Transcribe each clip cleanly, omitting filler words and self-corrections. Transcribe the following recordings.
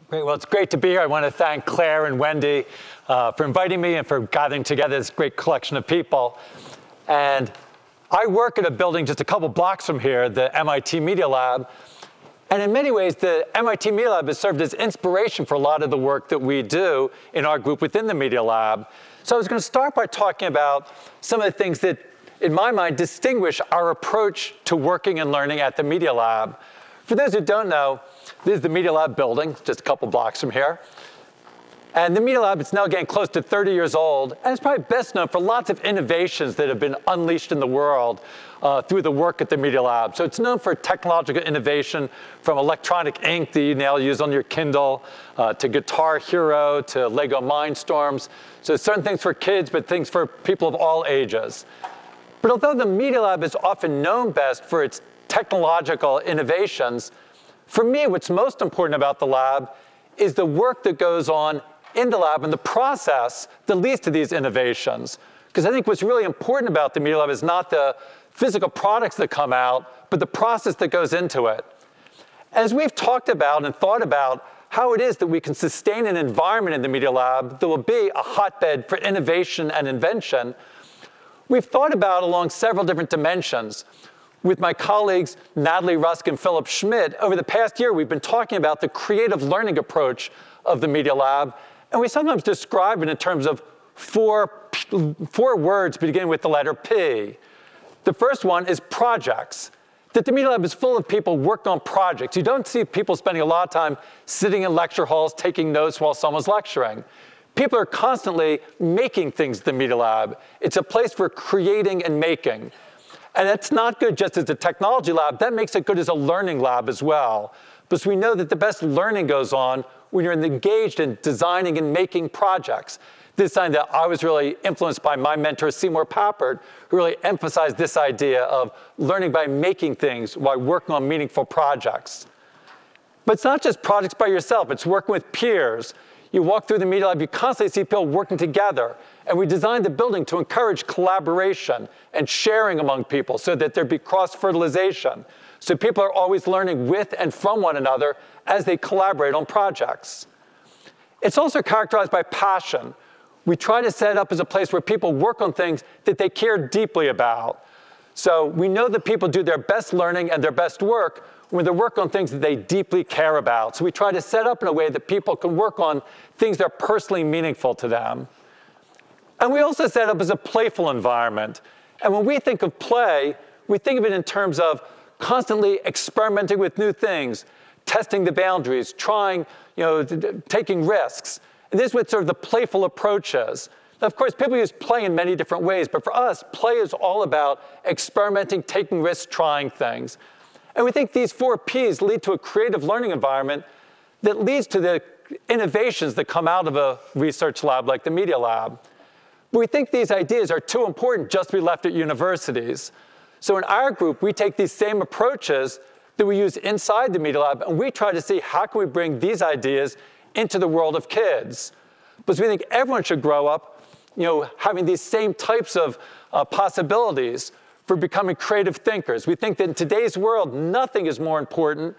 Great. Well, it's great to be here. I want to thank Claire and Wendy for inviting me and for gathering together this great collection of people. And I work at a building just a couple blocks from here, the MIT Media Lab. And in many ways, the MIT Media Lab has served as inspiration for a lot of the work that we do in our group within the Media Lab. So I was going to start by talking about some of the things that, in my mind, distinguish our approach to working and learning at the Media Lab. For those who don't know, this is the Media Lab building, just a couple blocks from here. And the Media Lab is now getting close to 30 years old, and it's probably best known for lots of innovations that have been unleashed in the world through the work at the Media Lab. So it's known for technological innovation, from electronic ink that you now use on your Kindle, to Guitar Hero, to Lego Mindstorms. So certain things for kids, but things for people of all ages. But although the Media Lab is often known best for its technological innovations, for me, what's most important about the lab is the work that goes on in the lab and the process that leads to these innovations. Because I think what's really important about the Media Lab is not the physical products that come out, but the process that goes into it. As we've talked about and thought about how it is that we can sustain an environment in the Media Lab that will be a hotbed for innovation and invention, we've thought about along several different dimensions. With my colleagues, Natalie Rusk and Philip Schmidt, over the past year, we've been talking about the creative learning approach of the Media Lab, and we sometimes describe it in terms of four words beginning with the letter P. The first one is projects. That the Media Lab is full of people working on projects. You don't see people spending a lot of time sitting in lecture halls taking notes while someone's lecturing. People are constantly making things at the Media Lab. It's a place for creating and making. And that's not good just as a technology lab. That makes it good as a learning lab as well. Because we know that the best learning goes on when you're engaged in designing and making projects. This is something that I was really influenced by my mentor, Seymour Papert, who really emphasized this idea of learning by making things while working on meaningful projects. But it's not just projects by yourself. It's working with peers. You walk through the Media Lab, you constantly see people working together. And we designed the building to encourage collaboration and sharing among people so that there'd be cross-fertilization. So people are always learning with and from one another as they collaborate on projects. It's also characterized by passion. We try to set it up as a place where people work on things that they care deeply about. So we know that people do their best learning and their best work when they work on things that they deeply care about. So we try to set up in a way that people can work on things that are personally meaningful to them. And we also set up as a playful environment. And when we think of play, we think of it in terms of constantly experimenting with new things, testing the boundaries, trying, taking risks. And this is what sort of the playful approach is. Now, of course, people use play in many different ways, but for us, play is all about experimenting, taking risks, trying things. And we think these 4 Ps lead to a creative learning environment that leads to the innovations that come out of a research lab like the Media Lab. But we think these ideas are too important just to be left at universities. So in our group, we take these same approaches that we use inside the Media Lab, and we try to see how can we bring these ideas into the world of kids. Because we think everyone should grow up having these same types of possibilities for becoming creative thinkers. We think that in today's world, nothing is more important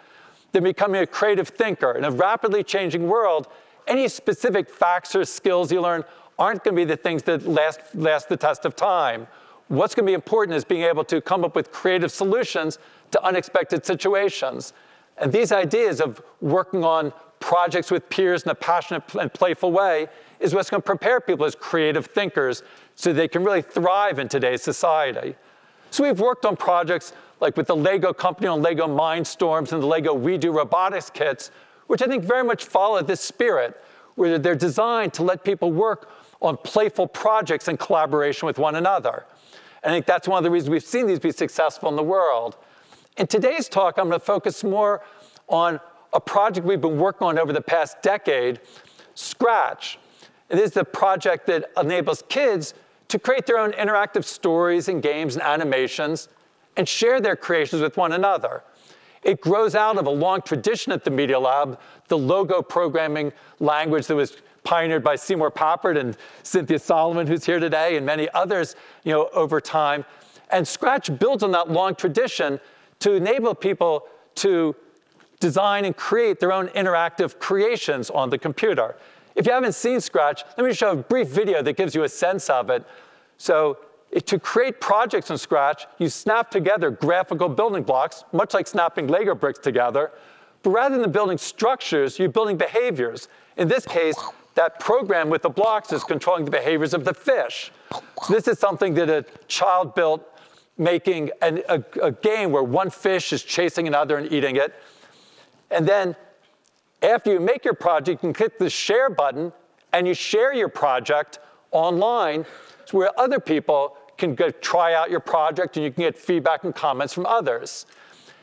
than becoming a creative thinker. In a rapidly changing world, any specific facts or skills you learn aren't going to be the things that last the test of time. What's going to be important is being able to come up with creative solutions to unexpected situations. And these ideas of working on projects with peers in a passionate and playful way is what's going to prepare people as creative thinkers so they can really thrive in today's society. So we've worked on projects like with the Lego company on Lego Mindstorms and the Lego We Do robotics kits, which I think very much follow this spirit, where they're designed to let people work on playful projects in collaboration with one another. And I think that's one of the reasons we've seen these be successful in the world. In today's talk, I'm going to focus more on a project we've been working on over the past decade, Scratch. It is the project that enables kids to create their own interactive stories and games and animations and share their creations with one another. It grows out of a long tradition at the Media Lab, the logo programming language that was pioneered by Seymour Papert and Cynthia Solomon, who's here today, and many others over time. And Scratch builds on that long tradition to enable people to design and create their own interactive creations on the computer. If you haven't seen Scratch, let me show a brief video that gives you a sense of it. So to create projects in Scratch, you snap together graphical building blocks, much like snapping Lego bricks together. But rather than building structures, you're building behaviors. In this case, that program with the blocks is controlling the behaviors of the fish. So this is something that a child built, making a game where one fish is chasing another and eating it. And then after you make your project, you can click the share button, and you share your project online so where other people can go try out your project, and you can get feedback and comments from others.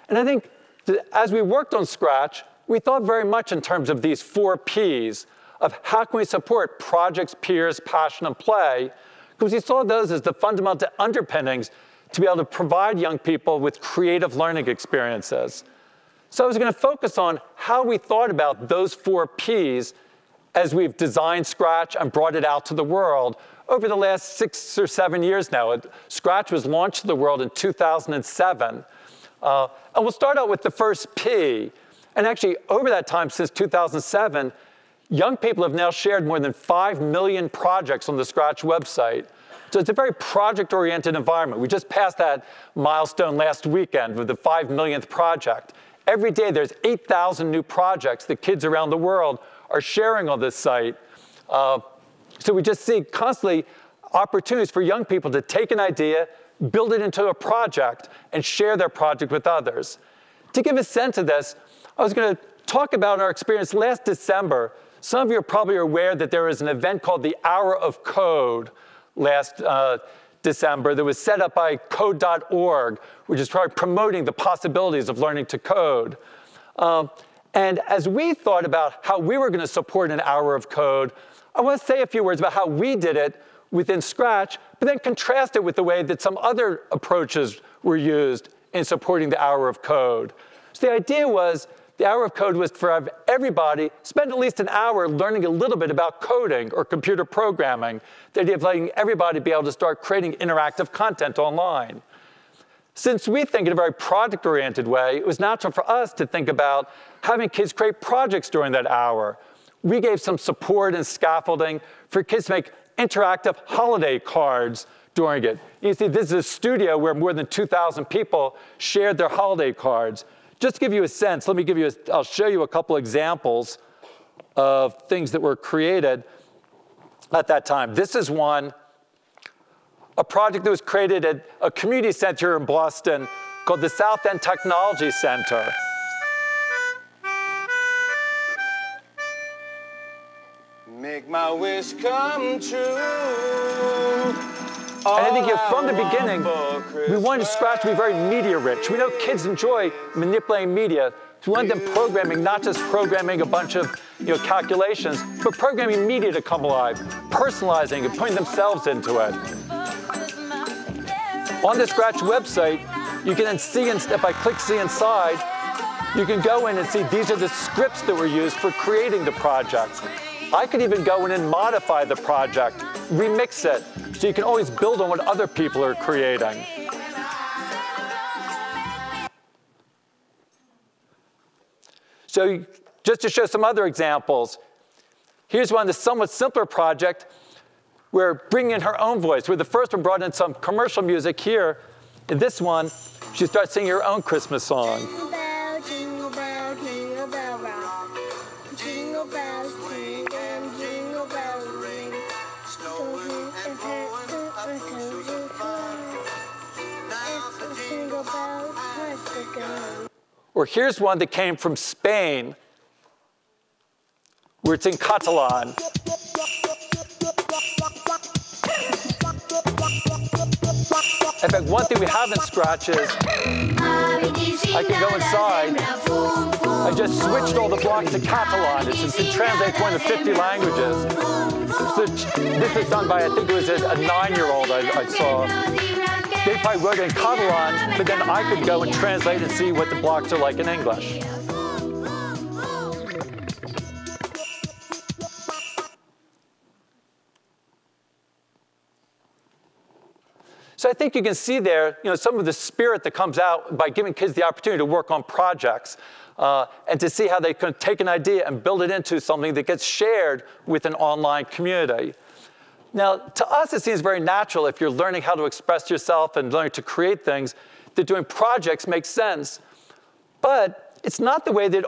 And I think that as we worked on Scratch, we thought very much in terms of these 4 Ps of how can we support projects, peers, passion, and play, because we saw those as the fundamental underpinnings to be able to provide young people with creative learning experiences. So I was going to focus on how we thought about those 4 Ps as we've designed Scratch and brought it out to the world over the last 6 or 7 years now. Scratch was launched to the world in 2007. And we'll start out with the first P. And actually, over that time, since 2007, young people have now shared more than 5 million projects on the Scratch website. So it's a very project-oriented environment. We just passed that milestone last weekend with the 5 millionth project. Every day, there's 8,000 new projects that kids around the world are sharing on this site. So we just see constantly opportunities for young people to take an idea, build it into a project, and share their project with others. To give a sense of this, I was going to talk about our experience last December. Some of you are probably aware that there was an event called the Hour of Code last December that was set up by code.org, which is promoting the possibilities of learning to code. And as we thought about how we were going to support an Hour of Code, I want to say a few words about how we did it within Scratch, but then contrast it with the way that some other approaches were used in supporting the Hour of Code. So the idea was the Hour of Code was for everybody spend at least an hour learning a little bit about coding or computer programming. The idea of letting everybody be able to start creating interactive content online. Since we think in a very project-oriented way, it was natural for us to think about having kids create projects during that hour. We gave some support and scaffolding for kids to make interactive holiday cards during it. You see, this is a studio where more than 2,000 people shared their holiday cards. Just to give you a sense, I'll show you a couple examples of things that were created at that time. This is one, a project that was created at a community center in Boston called the South End Technology Center. Make my wish come true. And I think from the beginning, we wanted Scratch to be very media rich. We know kids enjoy manipulating media. So we wanted them programming, not just programming a bunch of calculations, but programming media to come alive, personalizing and putting themselves into it. On the Scratch website, you can then see, if I click see inside, you can go in and see these are the scripts that were used for creating the project. I could even go in and modify the project, remix it, so you can always build on what other people are creating. So just to show some other examples, here's one, the somewhat simpler project where bringing in her own voice. Where the first one brought in some commercial music here. In this one, she starts singing her own Christmas song. Jingle bell, jingle bell, jingle bell rock. Jingle bells ring and jingle bells ring. Or here's one that came from Spain, where it's in Catalan. In fact, one thing we have in Scratch is I can go inside. I just switched all the blocks to Catalan. It's been translated to more than 50 languages. So this was done by, I think it was a 9-year-old I saw. They probably wrote it in Catalan, but then I could go and translate and see what the blocks are like in English. So I think you can see there, some of the spirit that comes out by giving kids the opportunity to work on projects and to see how they can take an idea and build it into something that gets shared with an online community. Now, to us, it seems very natural if you're learning how to express yourself and learning to create things, that doing projects makes sense. But it's not the way that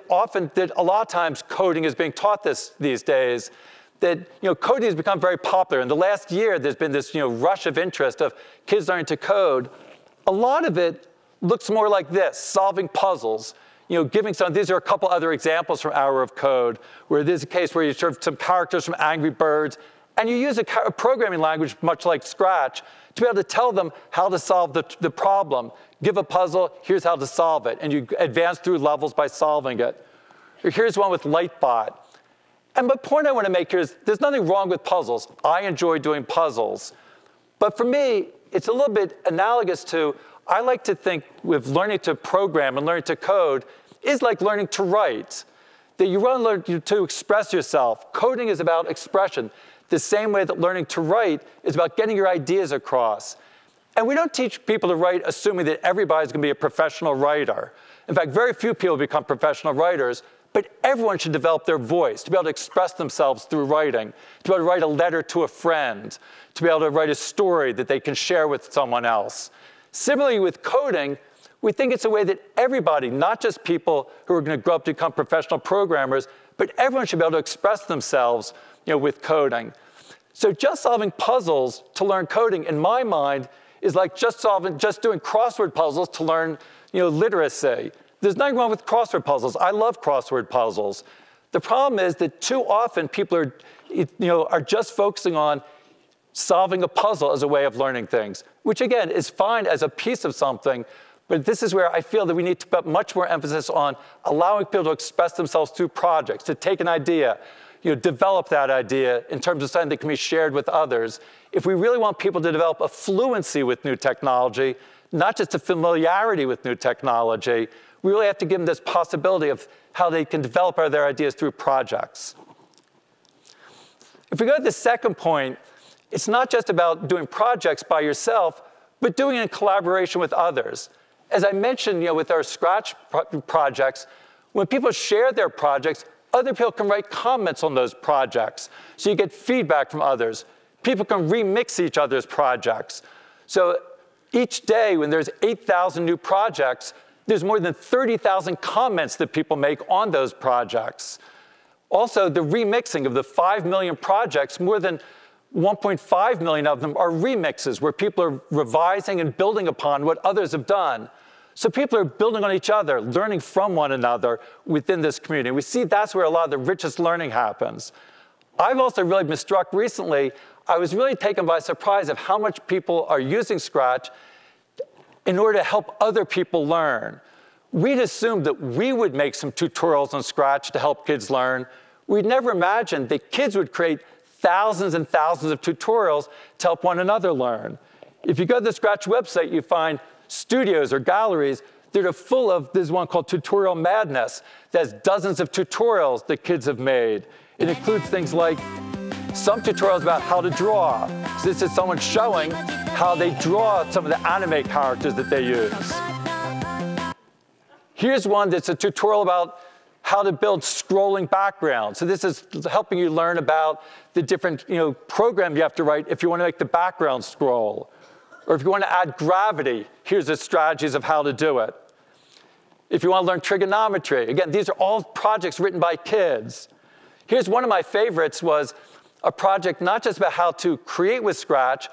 a lot of times coding is being taught these days. That coding has become very popular. In the last year, there's been this rush of interest of kids learning to code. A lot of it looks more like this: solving puzzles. These are a couple other examples from Hour of Code, where there's a case where you serve some characters from Angry Birds, and you use a programming language much like Scratch to be able to tell them how to solve the problem. Give a puzzle, here's how to solve it. And you advance through levels by solving it. Or here's one with Lightbot. And the point I want to make here is there's nothing wrong with puzzles. I enjoy doing puzzles. But for me, it's a little bit analogous to, I like to think with learning to program and learning to code is like learning to write. That you want to learn to express yourself. Coding is about expression, the same way that learning to write is about getting your ideas across. And we don't teach people to write assuming that everybody's going to be a professional writer. In fact, very few people become professional writers, but everyone should develop their voice, to be able to express themselves through writing, to be able to write a letter to a friend, to be able to write a story that they can share with someone else. Similarly with coding, we think it's a way that everybody, not just people who are going to grow up to become professional programmers, but everyone should be able to express themselves with coding. So just solving puzzles to learn coding, in my mind, is like just doing crossword puzzles to learn literacy. There's nothing wrong with crossword puzzles. I love crossword puzzles. The problem is that too often people are just focusing on solving a puzzle as a way of learning things, which again is fine as a piece of something, but this is where I feel that we need to put much more emphasis on allowing people to express themselves through projects, to take an idea, develop that idea in terms of something that can be shared with others. If we really want people to develop a fluency with new technology, not just a familiarity with new technology, we really have to give them this possibility of how they can develop their ideas through projects. If we go to the second point, it's not just about doing projects by yourself, but doing it in collaboration with others. As I mentioned, with our Scratch projects, when people share their projects, other people can write comments on those projects. So you get feedback from others. People can remix each other's projects. So each day when there's 8,000 new projects, there's more than 30,000 comments that people make on those projects. Also, the remixing of the 5 million projects, more than 1.5 million of them are remixes, where people are revising and building upon what others have done. So people are building on each other, learning from one another within this community. We see that's where a lot of the richest learning happens. I've also really been struck recently, I was really taken by surprise of how much people are using Scratch in order to help other people learn. We'd assumed that we would make some tutorials on Scratch to help kids learn. We'd never imagined that kids would create thousands and thousands of tutorials to help one another learn. If you go to the Scratch website, you find studios or galleries that are full of, there's one called Tutorial Madness, that has dozens of tutorials that kids have made. It includes things like some tutorials about how to draw. So this is someone showing how they draw some of the anime characters that they use. Here's one that's a tutorial about how to build scrolling backgrounds. So this is helping you learn about the different program you have to write if you want to make the background scroll. Or if you want to add gravity, here's the strategies of how to do it. If you want to learn trigonometry, again, these are all projects written by kids. Here's one of my favorites, was a project not just about how to create with Scratch,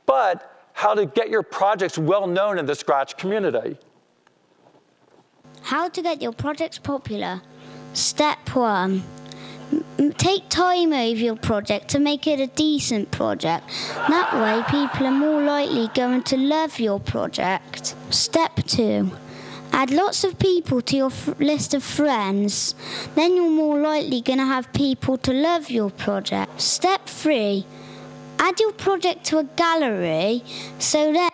but how to get your projects well known in the Scratch community. How to get your projects popular. Step 1. Take time over your project to make it a decent project. That way, people are more likely going to love your project. Step 2. Add lots of people to your list of friends. Then you're more likely going to have people to love your project. Step 3. Add your project to a gallery so that...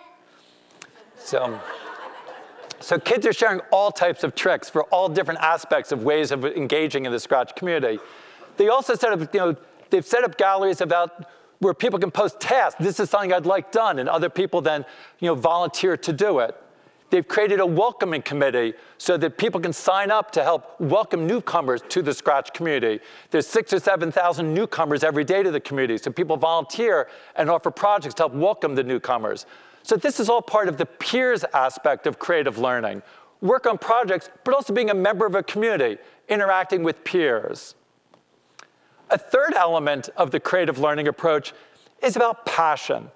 So kids are sharing all types of tricks for all different aspects of ways of engaging in the Scratch community. They also set up, they've set up galleries about where people can post tasks. This is something I'd like done, and other people then volunteer to do it. They've created a welcoming committee so that people can sign up to help welcome newcomers to the Scratch community. There's 6,000 or 7,000 newcomers every day to the community, so people volunteer and offer projects to help welcome the newcomers. So this is all part of the peers aspect of creative learning. Work on projects, but also being a member of a community, interacting with peers. A third element of the creative learning approach is about passion.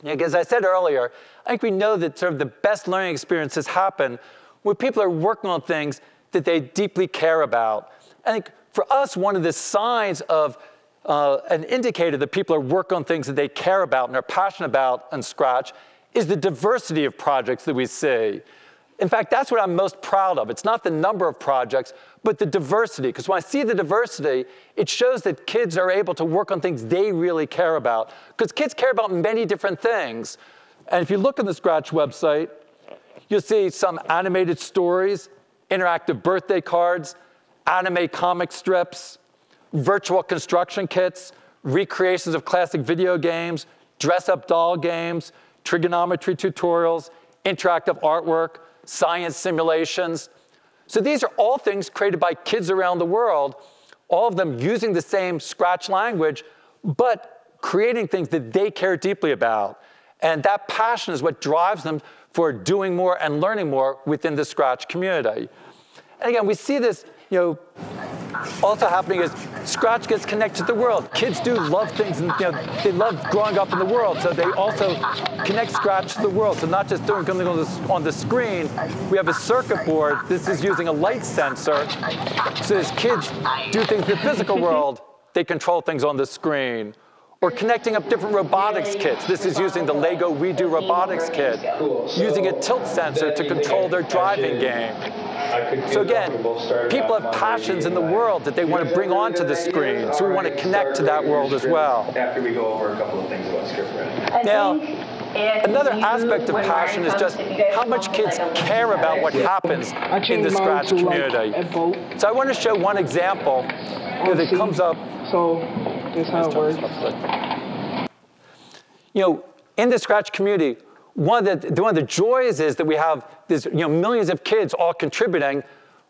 As I said earlier, I think we know that sort of the best learning experiences happen when people are working on things that they deeply care about. I think for us, one of the signs of an indicator that people are working on things that they care about and are passionate about in Scratch is the diversity of projects that we see. In fact, that's what I'm most proud of. It's not the number of projects, but the diversity. Because when I see the diversity, it shows that kids are able to work on things they really care about. Because kids care about many different things. And if you look on the Scratch website, you'll see some animated stories, interactive birthday cards, anime comic strips, virtual construction kits, recreations of classic video games, dress-up doll games, trigonometry tutorials, interactive artwork, science simulations. So these are all things created by kids around the world, all of them using the same Scratch language, but creating things that they care deeply about. And that passion is what drives them for doing more and learning more within the Scratch community. And again, we see this also happening as Scratch gets connected to the world. Kids do love things, and they love growing up in the world, so they also connect Scratch to the world. So not just doing something on the screen, we have a circuit board. This is using a light sensor. So as kids do things in the physical world, they control things on the screen. Or connecting up different robotics kits. This is using the Lego WeDo robotics kit, using a tilt sensor to control their driving game. So again, people have passions in the world that they want to bring onto the screen, so we want to connect to that world as well. After we go over a couple of things about script writing. Now, another aspect of passion is just how much kids care about what happens in the Scratch community. So I want to show one example that comes up. So that's how it works. In the Scratch community, one of the joys is that we have this, millions of kids all contributing.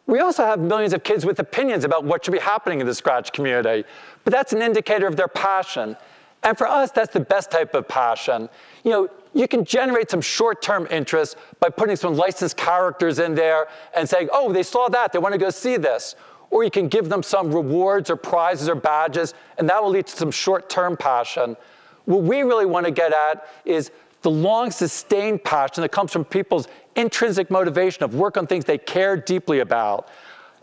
We also have millions of kids with opinions about what should be happening in the Scratch community. But that's an indicator of their passion. And for us, that's the best type of passion. You can generate some short-term interest by putting some licensed characters in there and saying, oh, they saw that, they want to go see this. Or you can give them some rewards or prizes or badges, and that will lead to some short-term passion. What we really want to get at is the long, sustained passion that comes from people's intrinsic motivation of work on things they care deeply about.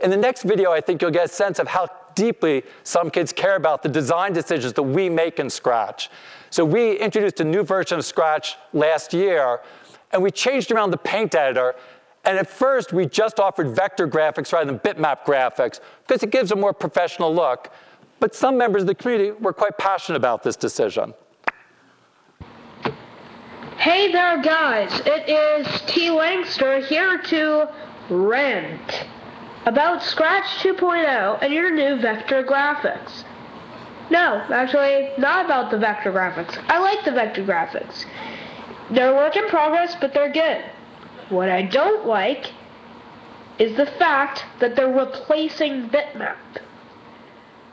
In the next video, I think you'll get a sense of how deeply some kids care about the design decisions that we make in Scratch. So we introduced a new version of Scratch last year, and we changed around the paint editor. And at first, we just offered vector graphics rather than bitmap graphics, because it gives a more professional look. But some members of the community were quite passionate about this decision. Hey there, guys. It is T. Langster here to rant about Scratch 2.0 and your new vector graphics. No, actually, not about the vector graphics. I like the vector graphics. They're a work in progress, but they're good. What I don't like is the fact that they're replacing bitmap.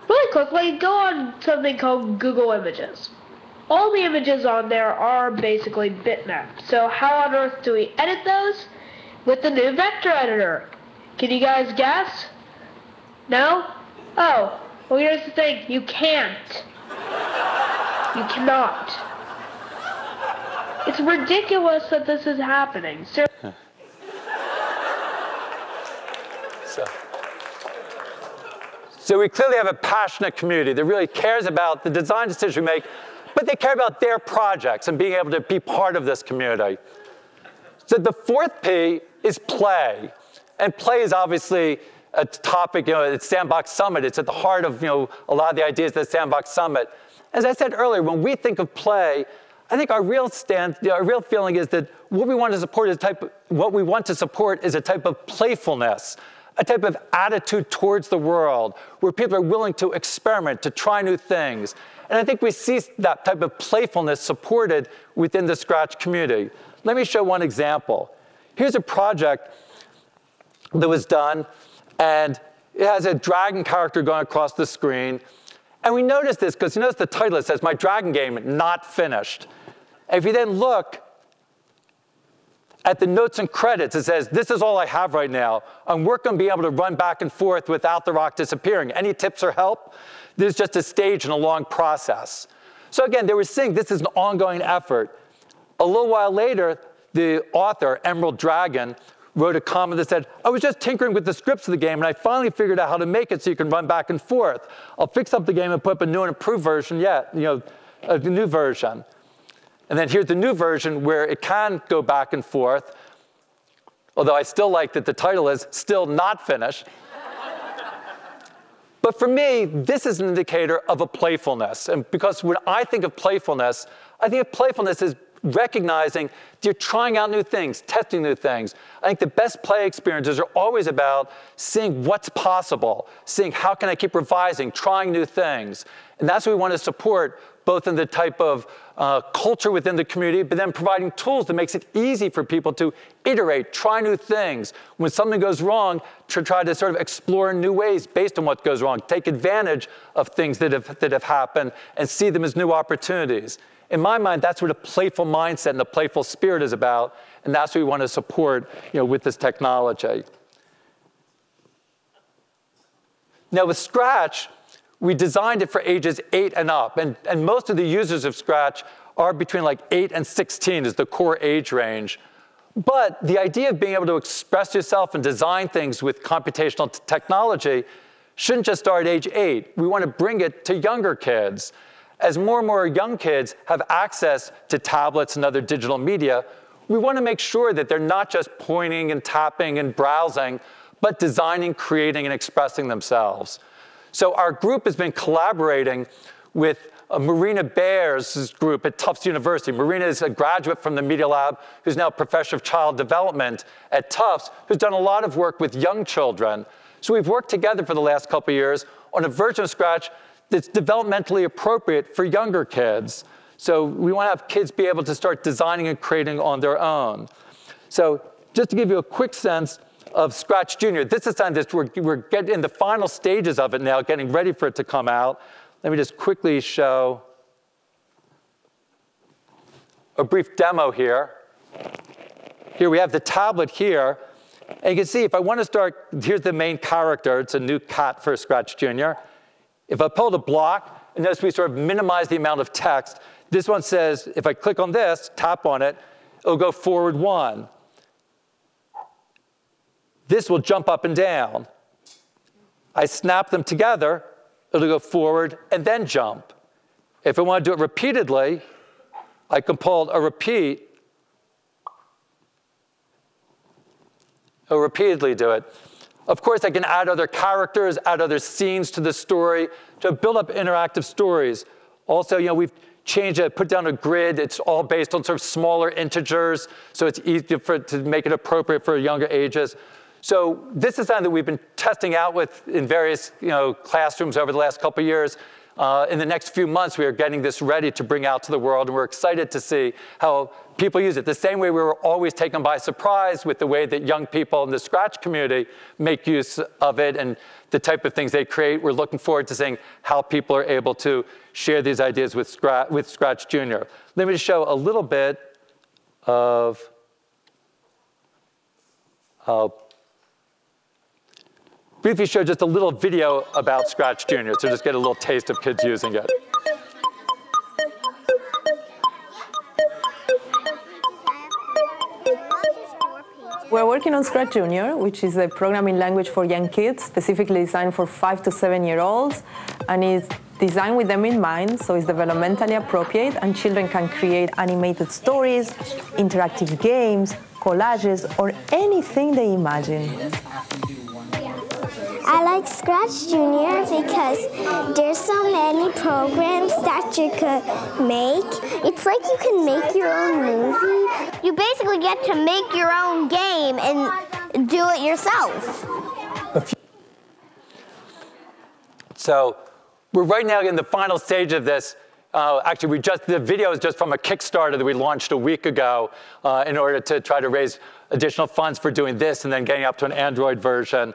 Really quickly, go on something called Google Images. All the images on there are basically bitmap. So how on earth do we edit those? With the new vector editor. Can you guys guess? No? Oh, well, here's the thing. You can't. You cannot. It's ridiculous that this is happening. So we clearly have a passionate community that really cares about the design decisions we make, but they care about their projects and being able to be part of this community. So the fourth P is play. And play is obviously a topic, at Sandbox Summit. It's at the heart of, a lot of the ideas at Sandbox Summit. As I said earlier, when we think of play, I think our real feeling is that what we want to support is a type of playfulness, a type of attitude towards the world where people are willing to experiment, to try new things. And I think we see that type of playfulness supported within the Scratch community. Let me show one example. Here's a project that was done, and it has a dragon character going across the screen. And we notice this because you notice the title, it says, "My Dragon Game Not Finished." And if you then look at the notes and credits, it says, "This is all I have right now. I'm working on being able to run back and forth without the rock disappearing. Any tips or help? This is just a stage in a long process." So again, they were saying this is an ongoing effort. A little while later, the author, Emerald Dragon, wrote a comment that said, "I was just tinkering with the scripts of the game, and I finally figured out how to make it so you can run back and forth. I'll fix up the game and put up a new and improved version yet, a new version." And then here's the new version where it can go back and forth, although I still like that the title is Still Not Finished. But for me, this is an indicator of a playfulness. And because when I think of playfulness, I think of playfulness as recognizing that you're trying out new things, testing new things. I think the best play experiences are always about seeing what's possible, seeing how can I keep revising, trying new things. And that's what we want to support, both in the type of culture within the community, but then providing tools that makes it easy for people to iterate, try new things. When something goes wrong, to try to sort of explore new ways based on what goes wrong, take advantage of things that have happened and see them as new opportunities. In my mind, that's what a playful mindset and a playful spirit is about, and that's what we want to support with this technology. Now with Scratch, we designed it for ages 8 and up, and most of the users of Scratch are between like 8 and 16 is the core age range. But the idea of being able to express yourself and design things with computational technology shouldn't just start at age 8. We want to bring it to younger kids. As more and more young kids have access to tablets and other digital media, we want to make sure that they're not just pointing and tapping and browsing, but designing, creating, and expressing themselves. So our group has been collaborating with Marina Baer's group at Tufts University. Marina is a graduate from the Media Lab who's now a professor of child development at Tufts, who's done a lot of work with young children. So we've worked together for the last couple of years on a version of Scratch that's developmentally appropriate for younger kids. So we want to have kids be able to start designing and creating on their own. So just to give you a quick sense of ScratchJr, this is something that we're getting in the final stages of it now, getting ready for it to come out. Let me just quickly show a brief demo here. Here we have the tablet here. And you can see if I want to start, here's the main character. It's a new cat for ScratchJr. If I pull the block, and notice we sort of minimize the amount of text. This one says, if I click on this, tap on it, it'll go forward 1. This will jump up and down. I snap them together, it'll go forward and then jump. If I want to do it repeatedly, I can pull a repeat. It'll repeatedly do it. Of course, I can add other characters, add other scenes to the story to build up interactive stories. Also, we've changed it, put down a grid. It's all based on sort of smaller integers, so it's easy to make it appropriate for younger ages. So this is something that we've been testing out with in various classrooms over the last couple of years. In the next few months, we are getting this ready to bring out to the world, and we're excited to see how people use it. The same way we were always taken by surprise with the way that young people in the Scratch community make use of it and the type of things they create. We're looking forward to seeing how people are able to share these ideas with ScratchJr. Let me just show a little bit of briefly show just a little video about ScratchJr, so just get a little taste of kids using it. We're working on ScratchJr, which is a programming language for young kids, specifically designed for 5 to 7-year-olds, and it's designed with them in mind, so it's developmentally appropriate, and children can create animated stories, interactive games, collages, or anything they imagine. I like ScratchJr because there's so many programs that you could make. It's like you can make your own movie. You basically get to make your own game and do it yourself. So we're right now in the final stage of this. Actually, the video is just from a Kickstarter that we launched a week ago in order to try to raise additional funds for doing this and then getting up to an Android version.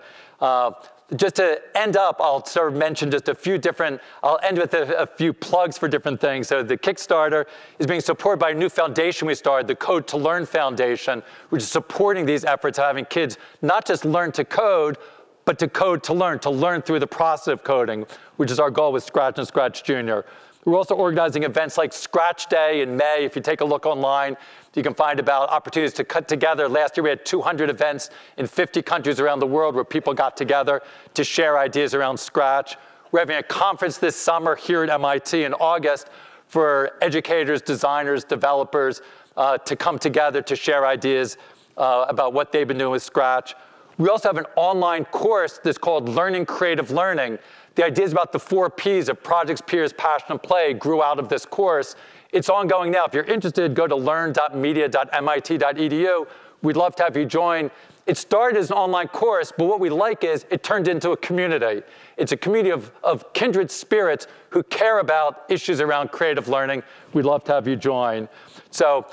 Just to end up, I'll sort of mention just a few different, I'll end with a few plugs for different things. So the Kickstarter is being supported by a new foundation we started, the Code to Learn Foundation, which is supporting these efforts of having kids not just learn to code, but to code to learn through the process of coding, which is our goal with Scratch and ScratchJr. We're also organizing events like Scratch Day in May. If you take a look online, you can find about opportunities to cut together. Last year, we had 200 events in 50 countries around the world where people got together to share ideas around Scratch. We're having a conference this summer here at MIT in August for educators, designers, developers to come together to share ideas about what they've been doing with Scratch. We also have an online course that's called Learning Creative Learning. The ideas about the 4 Ps of projects, peers, passion, and play grew out of this course. It's ongoing now. If you're interested, go to learn.media.mit.edu. We'd love to have you join. It started as an online course, but what we like is it turned into a community. It's a community of kindred spirits who care about issues around creative learning. We'd love to have you join. So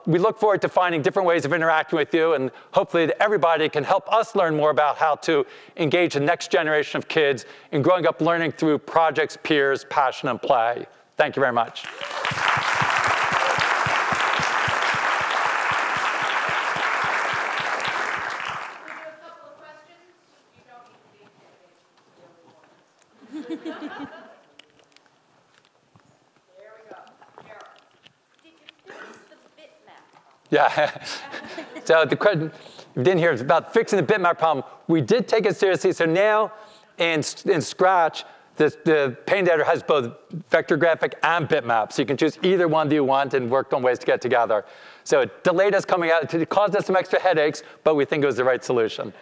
we look forward to finding different ways of interacting with you, and hopefully everybody can help us learn more about how to engage the next generation of kids in growing up learning through projects, peers, passion, and play. Thank you very much. Yeah. So the question, if you didn't hear, it's about fixing the bitmap problem. We did take it seriously. So now in Scratch, the paint editor has both vector graphic and bitmap. So you can choose either one that you want and work on ways to get together. So it delayed us coming out. It caused us some extra headaches, but we think it was the right solution.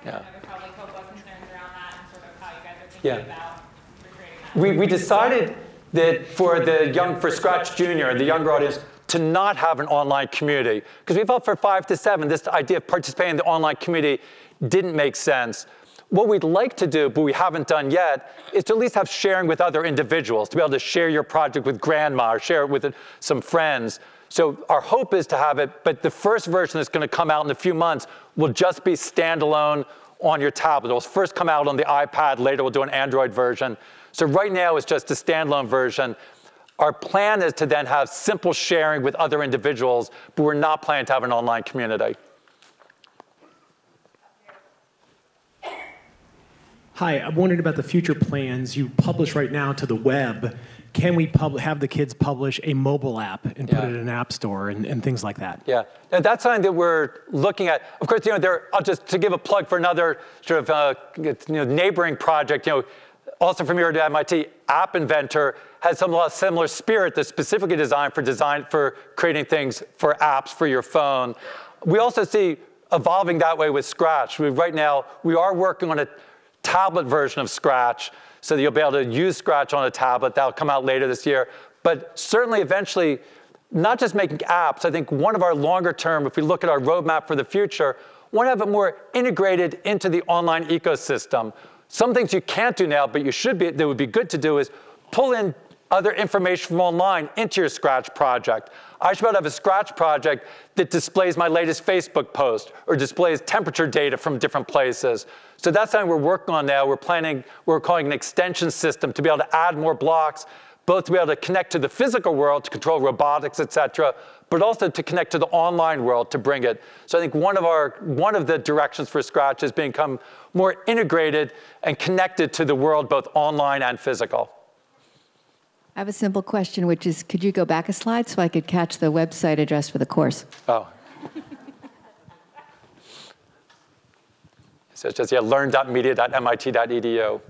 Yeah. There's probably COBOL concerns around that and sort of how you guys are thinking about recreating that. We decided that for ScratchJr, the younger audience, to not have an online community. Because we felt for 5 to 7, this idea of participating in the online community didn't make sense. What we'd like to do, but we haven't done yet, is to at least have sharing with other individuals, to be able to share your project with grandma or share it with some friends. So our hope is to have it, but the first version that's going to come out in a few months will just be standalone on your tablet. It will first come out on the iPad. Later, we'll do an Android version. So right now, it's just a standalone version. Our plan is to then have simple sharing with other individuals, but we're not planning to have an online community. Hi, I'm wondering about the future plans. You publish right now to the web. Can we have the kids publish a mobile app and put it in an app store and things like that? Yeah, and that's something that we're looking at. Of course, just to give a plug for another sort of neighboring project, also from here at MIT, App Inventor has some similar spirit that's specifically designed for creating things for apps for your phone. We also see evolving that way with Scratch. Right now, we are working on a tablet version of Scratch, so that you'll be able to use Scratch on a tablet. That'll come out later this year. But certainly, eventually, not just making apps. I think one of our longer term, if we look at our roadmap for the future, want to have it more integrated into the online ecosystem. Some things you can't do now, but that would be good to do is pull in other information from online into your Scratch project. I should be able to have a Scratch project that displays my latest Facebook post or displays temperature data from different places. So that's something we're working on now. We're calling an extension system to be able to add more blocks, both to be able to connect to the physical world to control robotics, et cetera, but also to connect to the online world to bring it. So I think one of the directions for Scratch is become more integrated and connected to the world, both online and physical. I have a simple question, which is, could you go back a slide so I could catch the website address for the course? Oh. So it's just, learn.media.mit.edu.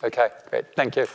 Okay, great. Thank you.